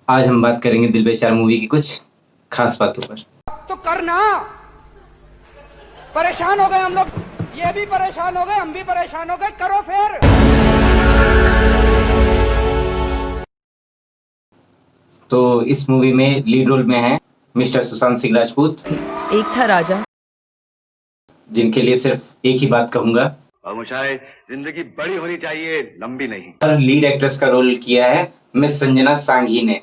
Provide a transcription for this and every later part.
आज हम बात करेंगे दिल बेचारा मूवी की कुछ खास बातों पर। तो करना, परेशान हो गए हम लोग, ये भी परेशान हो गए, हम भी परेशान हो गए, करो फिर। तो इस मूवी में लीड रोल में है मिस्टर सुशांत सिंह राजपूत। एक था राजा, जिनके लिए सिर्फ एक ही बात कहूंगा, खामोशाई, जिंदगी बड़ी होनी चाहिए, लंबी नहीं। और लीड एक्ट्रेस का रोल किया है मिस संजना सांघी ने।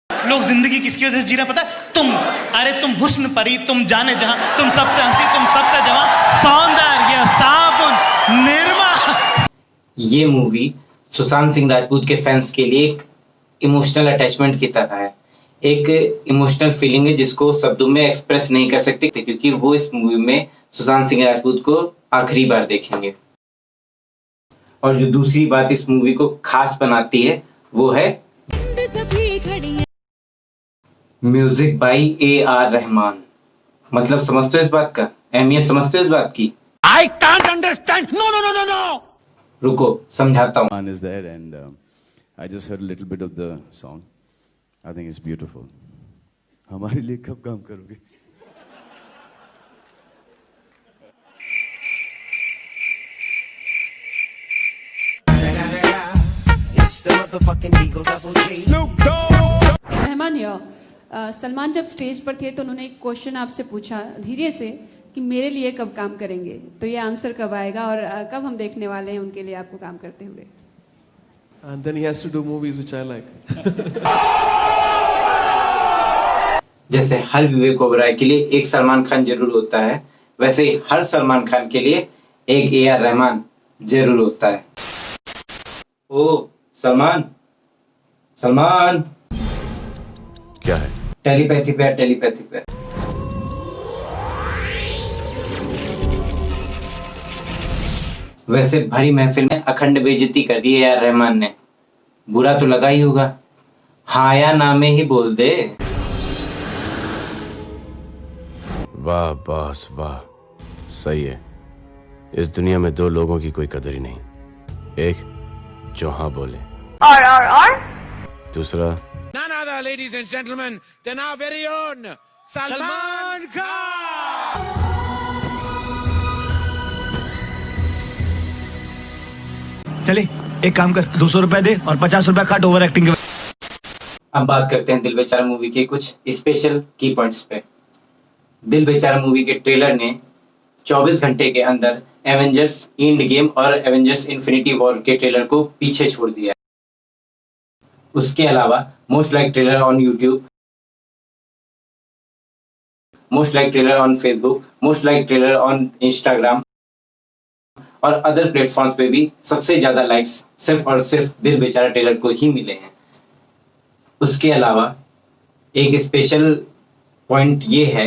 लोग जिंदगी किसकी वजह से जी रहे पता है? तुम, अरे तुम हुस्न परी, तुम जाने जहां, तुम सबसे हंसी, तुम सबसे जवां, सौंदर्य साबुन निरमा। ये मूवी सुशांत सिंह राजपूत के फैंस के लिए एक इमोशनल अटैचमेंट की तरह है, एक इमोशनल फीलिंग है जिसको शब्दों में एक्सप्रेस नहीं कर सकते, क्योंकि वो इस मूवी में सुशांत सिंह राजपूत को आखिरी बार देखेंगे। और जो दूसरी बात इस मूवी को खास बनाती है वो है म्यूजिक बाय AR रहमान। मतलब समझते हो इस बात का अहमियत, समझते हो इस बात की? I can't understand. No, no, no, no, no. रुको समझाता हूँ। Man is there and I just heard a little bit of the song. I think it's beautiful. हमारे लिए कब काम करोगे? रहमान सलमान जब स्टेज पर थे तो उन्होंने एक क्वेश्चन आपसे पूछा धीरे से कि मेरे लिए कब काम करेंगे, तो ये आंसर कब आएगा और कब हम देखने वाले हैं उनके लिए आपको काम करते हुए? And then he has to do movies which I like. जैसे हर विवेक ओबराय के लिए एक सलमान खान जरूर होता है, वैसे ही हर सलमान खान के लिए एक AR रहमान जरूर होता है। ओ सलमान, सलमान क्या है? टेलीपैथी पे, टेलीपैथी पे। वैसे भरी महफिल में अखंड बेइज्जती कर दी AR रहमान ने, बुरा तो लगा ही होगा। हाँ या ना में ही बोल दे। वाह बॉस वाह, सही है। इस दुनिया में दो लोगों की कोई कदर ही नहीं, एक जो हाँ बोले और दूसरा None other, ladies and gentlemen, than our very own Salman Khan. चले एक काम कर, 200 रुपए दे और 50 रुपए काट ओवर एक्टिंग के। अब बात करते हैं दिल बेचारा मूवी के कुछ स्पेशल की पॉइंट्स पे। दिल बेचारा मूवी के ट्रेलर ने 24 घंटे के अंदर एवेंजर्स एंड गेम और एवेंजर्स इन्फिनिटी वॉर के ट्रेलर को पीछे छोड़ दिया। उसके अलावा most like trailer on YouTube, most like trailer on Facebook, most like trailer on Instagram और अदर प्लेटफॉर्म्स पे भी सबसे ज्यादा लाइक्स सिर्फ और सिर्फ दिल बेचारा ट्रेलर को ही मिले हैं। उसके अलावा एक स्पेशल पॉइंट ये है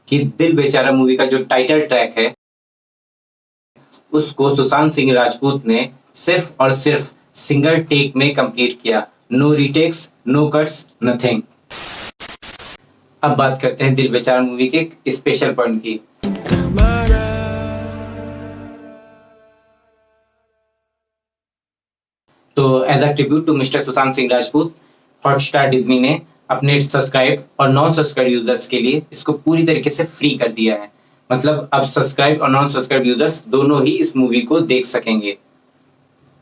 कि दिल बेचारा मूवी का जो टाइटल ट्रैक है उसको सुशांत सिंह राजपूत ने सिर्फ और सिर्फ सिंगल टेक में कंप्लीट किया। No retakes, no cuts, nothing. अब बात करते हैं दिल बेचारा मूवी के एक स्पेशल पॉइंट की। तो as a tribute to mister Sushant Singh Rajput, Hotstar Disney ने अपने सब्सक्राइब और नॉन सब्सक्राइब यूजर्स के लिए इसको पूरी तरीके से फ्री कर दिया है। मतलब अब सब्सक्राइब और नॉन सब्सक्राइब यूजर्स दोनों ही इस मूवी को देख सकेंगे।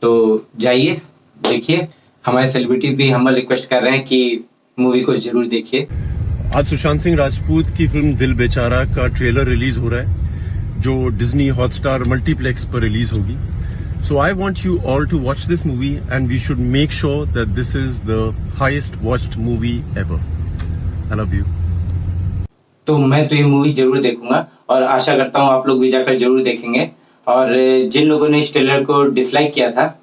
तो जाइए देखिए। हमारे सेलिब्रिटीज भी हम्बल रिक्वेस्ट कर रहे हैं कि मूवी को जरूर देखिए। आज सुशांत सिंह राजपूत की फिल्म दिल बेचारा का ट्रेलर रिलीज हो रहा है, जो डिज्नी हॉटस्टार मल्टीप्लेक्स पर रिलीज होगी। So I want you all to watch this movie and we should make sure that this is the highest watched movie ever. I love you. तो मैं तो ये मूवी जरूर देखूंगा और आशा करता हूँ आप लोग भी जाकर जरूर देखेंगे। और जिन लोगों ने इस ट्रेलर को डिसलाइक किया था,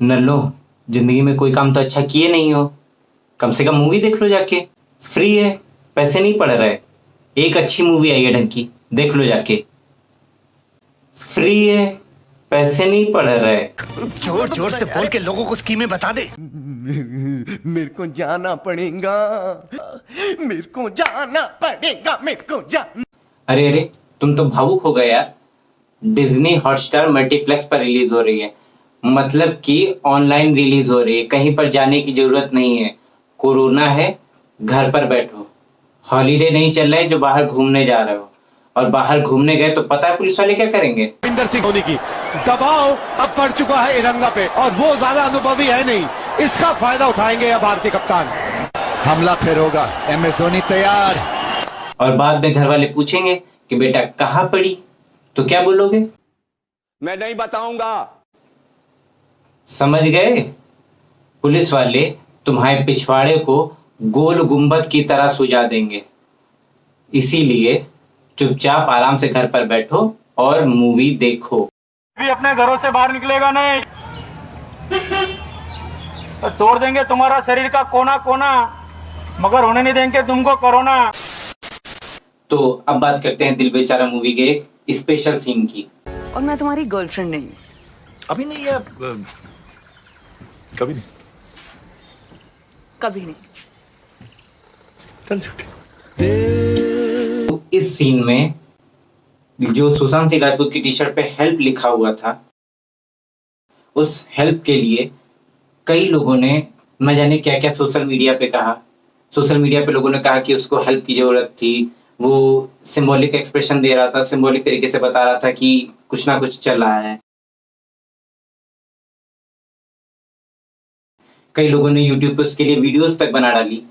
नल्लो जिंदगी में कोई काम तो अच्छा किए नहीं हो, कम से कम मूवी देख लो जाके, फ्री है, पैसे नहीं पड़ रहे। एक अच्छी मूवी आई है ढंग की, देख लो जाके, फ्री है, पैसे नहीं पड़ रहे। जोर जोर से बोल के लोगों को स्कीमें बता दे। मेरे को जाना पड़ेगा, मेरे को जाना पड़ेगा, मेरे को जाना। अरे अरे तुम तो भावुक हो गए यार। डिज्नी हॉटस्टार मल्टीप्लेक्स पर रिलीज हो रही है मतलब कि ऑनलाइन रिलीज हो रही है, कहीं पर जाने की जरूरत नहीं है। कोरोना है, घर पर बैठो। हॉलीडे नहीं चल रहा है जो बाहर घूमने जा रहे हो, और बाहर घूमने गए तो पता है पुलिस वाले क्या करेंगे? महेंद्र सिंह धोनी की दबाव अब पड़ चुका है इरंगा पे और वो ज्यादा अनुभवी है नहीं, इसका फायदा उठाएंगे अब भारतीय कप्तान। हमला फिर होगा, MS धोनी तैयार। और बाद में घर वाले पूछेंगे कि बेटा कहाँ पड़ी, तो क्या बोलोगे? मैं नहीं बताऊंगा। समझ गए? पुलिस वाले तुम्हारे पिछवाड़े को गोल गुंबद की तरह सुझा देंगे। इसीलिए चुपचाप आराम से घर पर बैठो और मूवी देखो। भी अपने घरों से बाहर निकलेगा नहीं तो तोड़ देंगे तुम्हारा शरीर का कोना कोना, मगर होने नहीं देंगे तुमको कोरोना। तो अब बात करते हैं दिल बेचारा मूवी के एक स्पेशल सीन की। और मैं तुम्हारी गर्लफ्रेंड नहीं हूँ। अभी नहीं है, कभी नहीं। कभी नहीं। चल झूठी। तो इस सीन में जो सुशांत सिंह राजपूत की टी शर्ट पे हेल्प लिखा हुआ था, उस हेल्प के लिए कई लोगों ने न जाने क्या क्या सोशल मीडिया पे कहा। सोशल मीडिया पे लोगों ने कहा कि उसको हेल्प की जरूरत थी, वो सिंबॉलिक एक्सप्रेशन दे रहा था, सिंबॉलिक तरीके से बता रहा था कि कुछ ना कुछ चल रहा है। कई लोगों ने यूट्यूब पे उसके लिए वीडियोस तक बना डाली।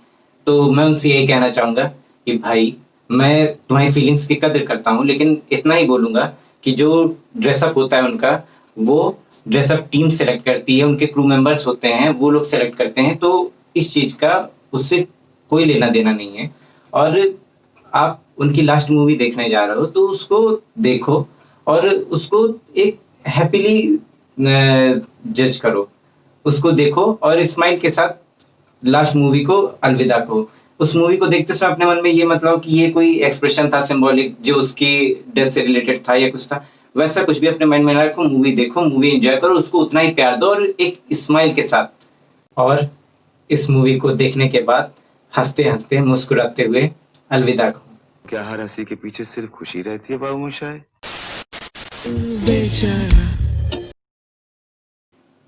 तो मैं उनसे यही कहना चाहूंगा कि भाई, मैं तुम्हारी फीलिंग्स की कदर करता हूँ, लेकिन इतना ही बोलूंगा कि जो ड्रेसअप होता है उनका, वो ड्रेसअप टीम सेलेक्ट करती है, उनके क्रू मेंबर्स होते हैं, वो लोग सेलेक्ट करते हैं। तो इस चीज का उससे कोई लेना देना नहीं है। और आप उनकी लास्ट मूवी देखने जा रहे हो तो उसको देखो और उसको एक हैप्पीली जज करो, उसको देखो और स्माइल के साथ लास्ट मूवी को अलविदा कहो। उस मूवी को देखते समय अपने मन में ये मतलब कि ये कोई एक्सप्रेशन था सिंबॉलिक जो उसकी डेथ से रिलेटेड था या कुछ था, वैसा कुछ भी अपने माइंड में ना रखो। मूवी देखो, मूवी एंजॉय करो, उसको उतना ही प्यार दो और एक स्माइल के साथ। और इस मूवी को देखने के बाद हंसते हंसते मुस्कुराते हुए अलविदा कहो। क्या हर हंसी के पीछे सिर्फ खुशी रहती है बाबू मोशाय?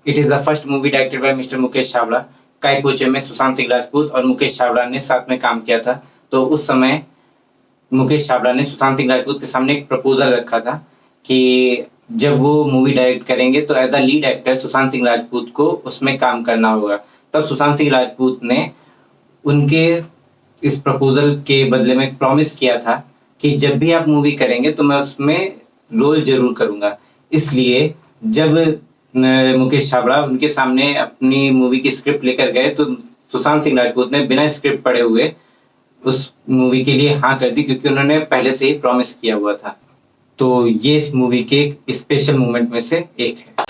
It is the first movie directed by mister Mukesh Chhabra. Kai Po में सुशांत सिंह राजपूत और मुकेश छाबड़ा ने साथ में काम किया था। तो उस समय मुकेश छाबड़ा ने सुशांत सिंह राजपूत के सामने एक प्रपोजल रखा था कि जब वो मूवी डायरेक्ट करेंगे तो as a lead actor Sushant Singh Rajput को उसमें काम करना होगा। तब सुशांत सिंह राजपूत ने उनके इस प्रपोजल के बदले में प्रॉमिस किया था कि जब भी आप मूवी करेंगे तो मैं उसमें रोल जरूर करूंगा। इसलिए जब मुकेश छाबड़ा उनके सामने अपनी मूवी की स्क्रिप्ट लेकर गए तो सुशांत सिंह राजपूत ने बिना स्क्रिप्ट पढ़े हुए उस मूवी के लिए हाँ कर दी, क्योंकि उन्होंने पहले से ही प्रॉमिस किया हुआ था। तो ये इस मूवी के एक स्पेशल मोमेंट में से एक है।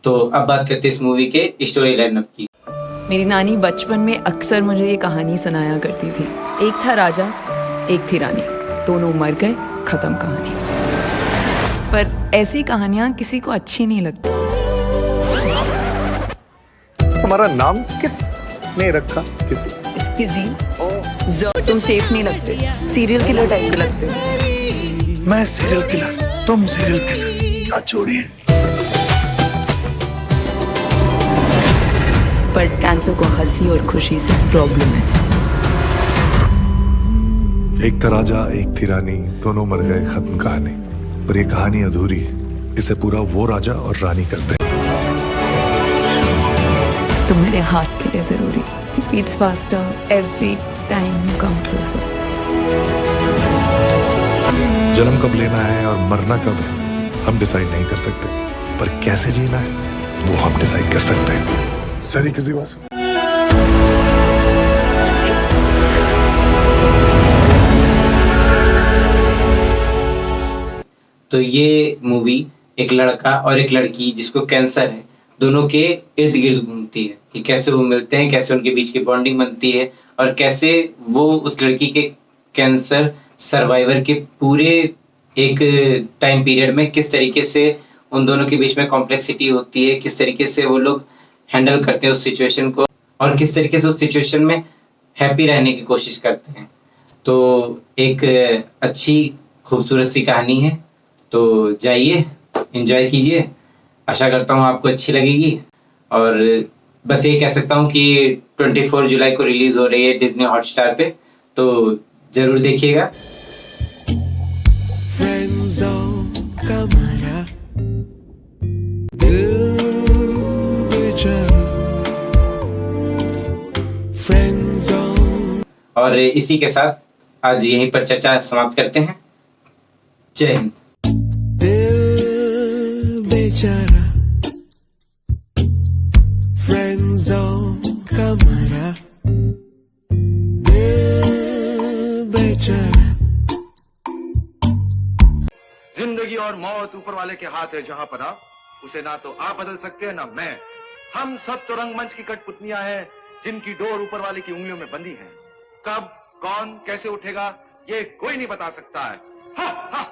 तो अब बात करते हैं इस मूवी के स्टोरी लाइनअप की। मेरी नानी बचपन में अक्सर मुझे ये कहानी सुनाया करती थी। एक था राजा, एक थी रानी, दोनों मर गए, खत्म कहानी। पर ऐसी कहानियां किसी को अच्छी नहीं लगती। तुम्हारा नाम किस ने रखा? किसी तुम सेफ नहीं लगते, सीरियल किलर टाइप के लगते। मैं सीरियल किलर, तुम सीरियल किलर, क्या जोड़ी? पर कैंसर को हंसी और खुशी से प्रॉब्लम है। एक था राजा, एक थी रानी, दोनों मर गए, खत्म कहानी। पर ये कहानी अधूरी है, इसे पूरा वो राजा और रानी करते हैं। तुम मेरे हार्ट के लिए जरूरी। It beats faster every time you come closer. जन्म कब लेना है और मरना कब है हम डिसाइड नहीं कर सकते, पर कैसे जीना है वो हम डिसाइड कर सकते हैं। सही किसी बात से तो ये मूवी एक लड़का और एक लड़की जिसको कैंसर है, दोनों के इर्द गिर्द घूमती है कि कैसे वो मिलते हैं, कैसे उनके बीच की बॉन्डिंग बनती है और कैसे वो उस लड़की के कैंसर सर्वाइवर के पूरे एक टाइम पीरियड में किस तरीके से उन दोनों के बीच में कॉम्प्लेक्सिटी होती है, किस तरीके से वो लोग हैंडल करते हैं उस सिचुएशन को और किस तरीके से उस सिचुएशन में हैप्पी रहने की कोशिश करते हैं। तो एक अच्छी खूबसूरत सी कहानी है। तो जाइए, एंजॉय कीजिए आशा करता हूँ आपको अच्छी लगेगी। और बस ये कह सकता हूँ कि 24 जुलाई को रिलीज हो रही है डिज्नी हॉटस्टार पे, तो जरूर देखिएगा। और इसी के साथ आज यहीं पर चर्चा समाप्त करते हैं। जय हिंद। दिल बेचारा फ्रेंड जोन का मरा, दिल बेचारा। जिंदगी और मौत ऊपर वाले के हाथ है जहां पना, उसे ना तो आप बदल सकते हैं ना मैं। हम सब तो रंगमंच की कठपुतलियां हैं जिनकी डोर ऊपर वाले की उंगलियों में बंधी है। कब कौन कैसे उठेगा ये कोई नहीं बता सकता है। हा, हा।